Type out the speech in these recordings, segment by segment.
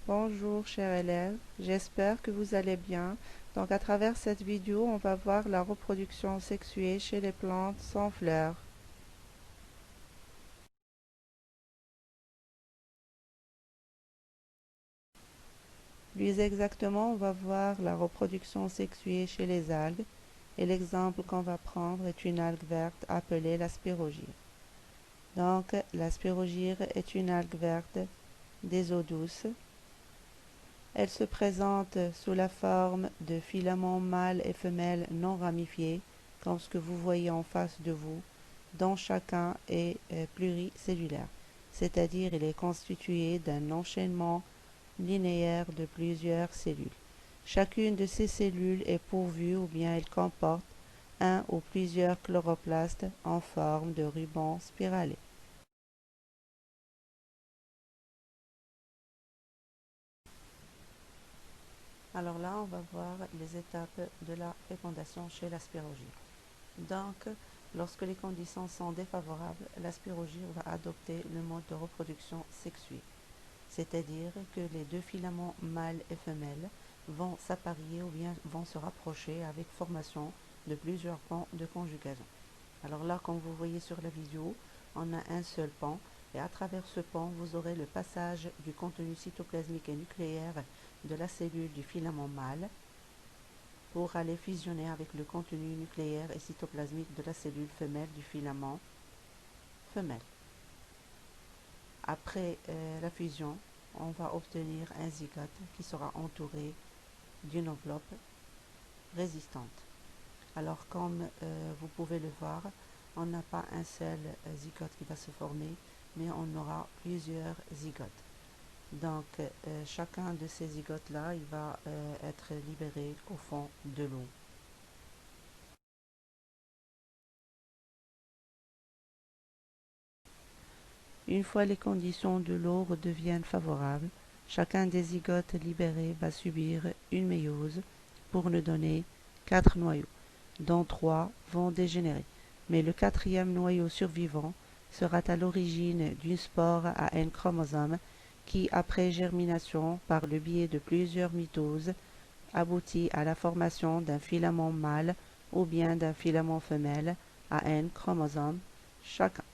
Bonjour chers élèves, j'espère que vous allez bien. Donc à travers cette vidéo, on va voir la reproduction sexuée chez les plantes sans fleurs. Plus exactement, on va voir la reproduction sexuée chez les algues et l'exemple qu'on va prendre est une algue verte appelée la spirogyre. Donc la spirogyre est une algue verte des eaux douces. Elle se présente sous la forme de filaments mâles et femelles non ramifiés, comme ce que vous voyez en face de vous, dont chacun est pluricellulaire, c'est-à-dire il est constitué d'un enchaînement linéaire de plusieurs cellules. Chacune de ces cellules est pourvue ou bien elle comporte un ou plusieurs chloroplastes en forme de ruban spiralé. Alors là, on va voir les étapes de la fécondation chez la spirogyre. Donc, lorsque les conditions sont défavorables, la spirogyre va adopter le mode de reproduction sexuée, c'est-à-dire que les deux filaments mâles et femelles vont s'apparier ou bien vont se rapprocher avec formation de plusieurs pans de conjugaison. Alors là, comme vous voyez sur la vidéo, on a un seul pan et à travers ce pan, vous aurez le passage du contenu cytoplasmique et nucléaire de la cellule du filament mâle pour aller fusionner avec le contenu nucléaire et cytoplasmique de la cellule femelle du filament femelle. Après la fusion, on va obtenir un zygote qui sera entouré d'une enveloppe résistante. Alors comme vous pouvez le voir, on n'a pas un seul zygote qui va se former, mais on aura plusieurs zygotes. Donc chacun de ces zygotes-là, il va être libéré au fond de l'eau. Une fois les conditions de l'eau redeviennent favorables, chacun des zygotes libérés va subir une méiose pour nous donner 4 noyaux, dont 3 vont dégénérer. Mais le quatrième noyau survivant sera à l'origine d'une spore à N chromosomes qui, après germination par le biais de plusieurs mitoses, aboutit à la formation d'un filament mâle ou bien d'un filament femelle à N chromosomes chacun.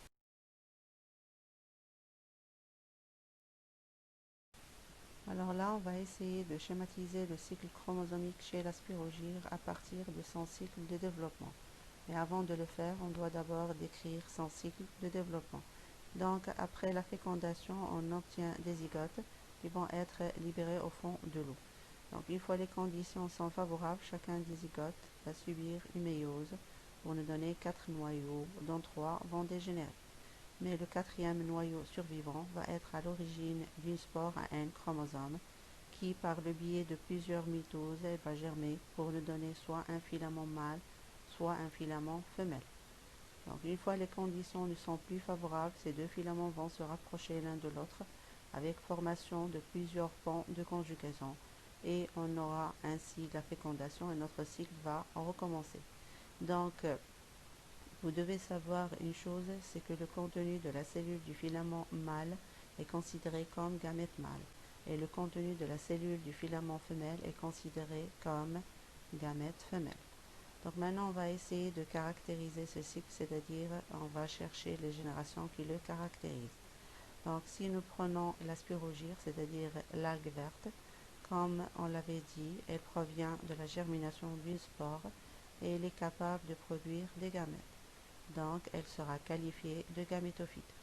Alors là, on va essayer de schématiser le cycle chromosomique chez la spirogyre à partir de son cycle de développement. Mais avant de le faire, on doit d'abord décrire son cycle de développement. Donc, après la fécondation, on obtient des zygotes qui vont être libérés au fond de l'eau. Donc, une fois les conditions sont favorables, chacun des zygotes va subir une méiose pour nous donner 4 noyaux, dont 3 vont dégénérer. Mais le quatrième noyau survivant va être à l'origine d'une spore à N chromosomes qui, par le biais de plusieurs mitoses, va germer pour nous donner soit un filament mâle, soit un filament femelle. Donc, une fois les conditions ne sont plus favorables, ces deux filaments vont se rapprocher l'un de l'autre avec formation de plusieurs ponts de conjugaison et on aura ainsi la fécondation et notre cycle va recommencer. Donc, vous devez savoir une chose, c'est que le contenu de la cellule du filament mâle est considéré comme gamète mâle et le contenu de la cellule du filament femelle est considéré comme gamète femelle. Donc maintenant, on va essayer de caractériser ce cycle, c'est-à-dire on va chercher les générations qui le caractérisent. Donc si nous prenons la spirogyre, c'est-à-dire l'algue verte, comme on l'avait dit, elle provient de la germination d'une spore et elle est capable de produire des gamètes. Donc elle sera qualifiée de gamétophyte.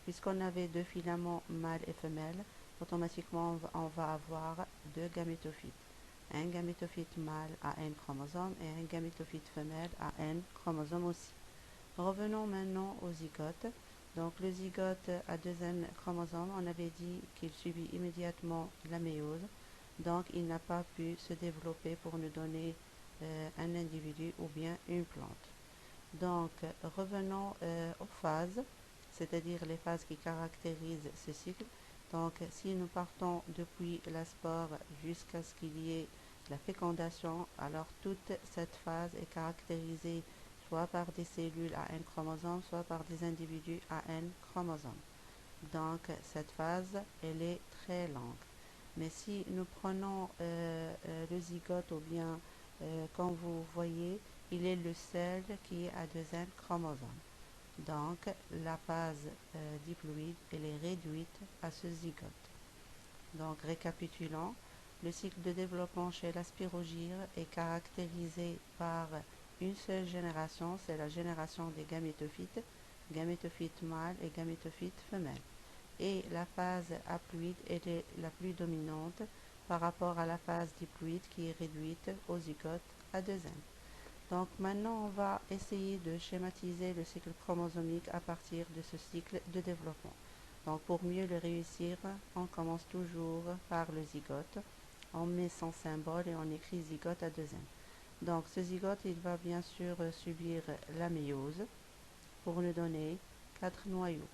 Puisqu'on avait deux filaments mâles et femelles, automatiquement on va avoir deux gamétophytes. Un gamétophyte mâle à N chromosomes et un gamétophyte femelle à N chromosomes aussi. Revenons maintenant au zygote. Donc le zygote à 2N chromosomes, on avait dit qu'il subit immédiatement la méiose. Donc il n'a pas pu se développer pour nous donner un individu ou bien une plante. Donc, revenons aux phases, c'est-à-dire les phases qui caractérisent ce cycle. Donc, si nous partons depuis la spore jusqu'à ce qu'il y ait la fécondation, alors toute cette phase est caractérisée soit par des cellules à N chromosomes, soit par des individus à N chromosomes. Donc, cette phase, elle est très longue. Mais si nous prenons le zygote, ou bien, comme vous voyez, il est le seul qui a deux N chromosomes. Donc, la phase diploïde, elle est réduite à ce zygote. Donc, récapitulons, le cycle de développement chez la spirogyre est caractérisé par une seule génération, c'est la génération des gamétophytes mâles et gamétophytes femelles. Et la phase haploïde elle est la plus dominante par rapport à la phase diploïde qui est réduite au zygote à 2N. Donc maintenant, on va essayer de schématiser le cycle chromosomique à partir de ce cycle de développement. Donc pour mieux le réussir, on commence toujours par le zygote. On met son symbole et on écrit zygote à 2N. Donc ce zygote, il va bien sûr subir la méiose pour nous donner 4 noyaux,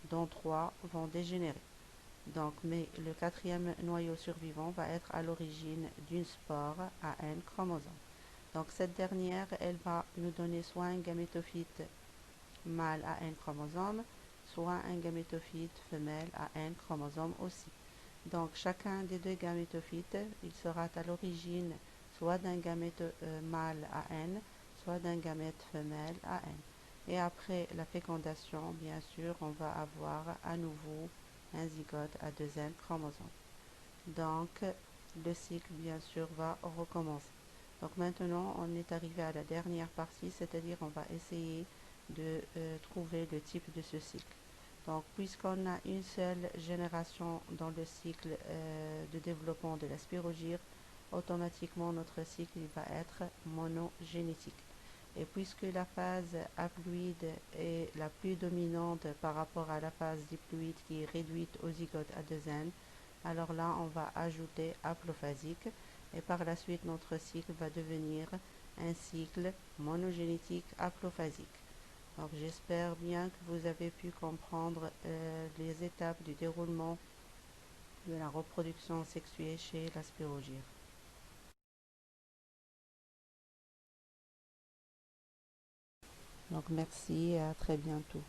dont 3 vont dégénérer. Donc, mais le quatrième noyau survivant va être à l'origine d'une spore à N chromosomes. Donc cette dernière, elle va nous donner soit un gamétophyte mâle à N chromosomes, soit un gamétophyte femelle à N chromosomes aussi. Donc chacun des deux gamétophytes, il sera à l'origine soit d'un gamète mâle à N, soit d'un gamète femelle à N. Et après la fécondation, bien sûr, on va avoir à nouveau un zygote à deux N chromosomes. Donc le cycle, bien sûr, va recommencer. Donc maintenant, on est arrivé à la dernière partie, c'est-à-dire on va essayer de trouver le type de ce cycle. Donc, puisqu'on a une seule génération dans le cycle de développement de la spirogyre, automatiquement notre cycle va être monogénétique. Et puisque la phase haploïde est la plus dominante par rapport à la phase diploïde qui est réduite au zygote à 2N, alors là on va ajouter haplophasique et par la suite notre cycle va devenir un cycle monogénétique haplophasique. Donc j'espère bien que vous avez pu comprendre les étapes du déroulement de la reproduction sexuée chez la spirogyre. Donc merci et à très bientôt.